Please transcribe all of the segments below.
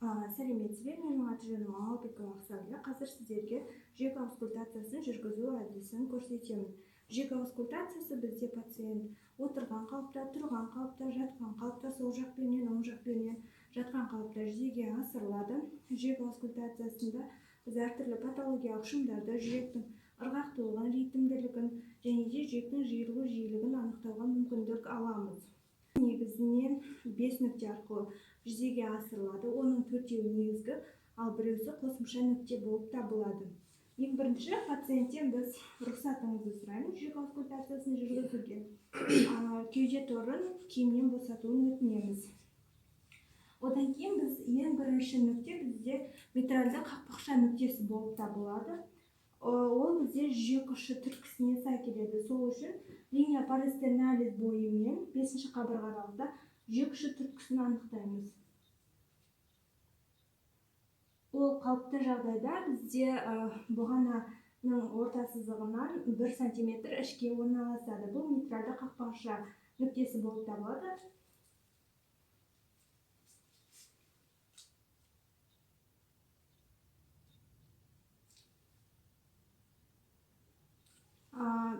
Сәлеметсіз бе? Менің аты-жөнім Алтыкова Ақсәуле. Қазір сіздерге жүрек аускультациясын жүргізу әдісін көрсетемін. Жүрек аускультациясы бізде пациент отырған қалыпта, тұрған қалыпта, жатқан қалыпта, сол жақ бетінен, оң жақ бетінен жатқан қалыпта жүзеге асырылады. Жүрек аускультациясында біз әртүрлі патологиялық шумдарды, жүректің ырғақтылығын, ритмділігін және де жүректің жиырылу жиілігін анықтауға мүмкіндік аламыз. Негізінен 5 нүкте арқылы жүзеге асырылады. Оның 4-еуі негізгі, ал біреусі қосымша нүкте болып табылады. Ең бірінші пациенттен біз рұқсатыңызды сұраймыз жүрек аускультациясын жүргізуге. Кеуде торын киімнен босатуын өтінеміз. Одан кейін біз ең бірінші нүкте бізде митральды қақпақша нүктесі болып табылады. Ол бізде жүрек ұшы түрткісіне сай келеді. Сол үшін линия парастерналис бойымен 5-ші қабырға аралығында жүрек ұшы түрткісін анықтаймыз. Ол қалыпты жағдайда бізде бұғананың орта сызығынан 1 см ішке орналасады. Бұл митральды қақпақша нүктесі болып табылады.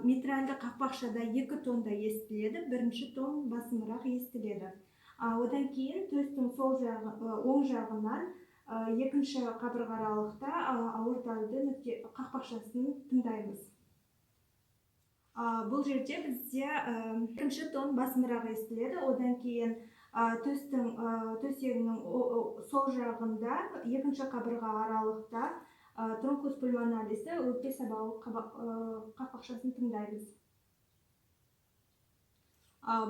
Митральды қақпақшада 2 тонда естіледі, бірінші тон басымырақ естіледі. Одан кейін төстің оң жағынан 2-ші қабырға аралықта аорталды нүкте қақпақшасын тыңдаймыз. Бұл жерде бізде 2-ші тон басымырақ естіледі. Одан кейін төсегінің сол жағында 2-ші қабырға аралықта тронкус пульмоналисі өкпе сабағы қақпақшасын тыңдаймыз.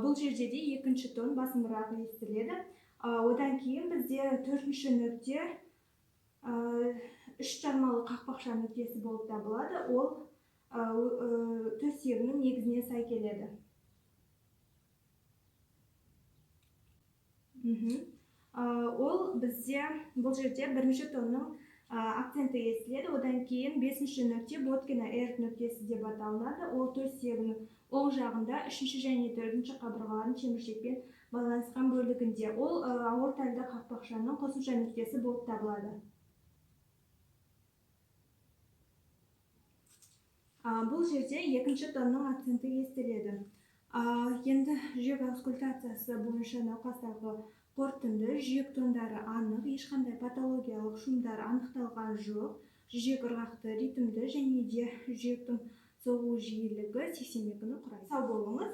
Бұл жерде де 2-ші тон басымырақ естіледі. Одан кейін бізде 4-ші нүкте 3 жармалы қақпақша нүктесі болып табылады. Ол төсегінің негізіне сай келеді. Ол бізде бұл жерде 1-ші тонның акценті естіледі. Одан кейін 5-ші нүкте Боткина R нүктесі деп аталынады. Ол төсегінің оң жағында 3-ші және 4-ші қабырғалардың теміршекпен байланысқан бөлігінде. Ол аортальды қақпақшаның қосымша нүктесі болып табылады. Бұл жерде 2-ші тонның акценті естіледі. Енді жүрек аускультациясы бойынша науқастағы қорытынды: жүрек тондары анық, ешқандай патологиялық шумдар анықталған жоқ, жүрек ырғақты, ритмді және де жүректің соғу жиілігі 82-ні құрайды. Сау болыңыз.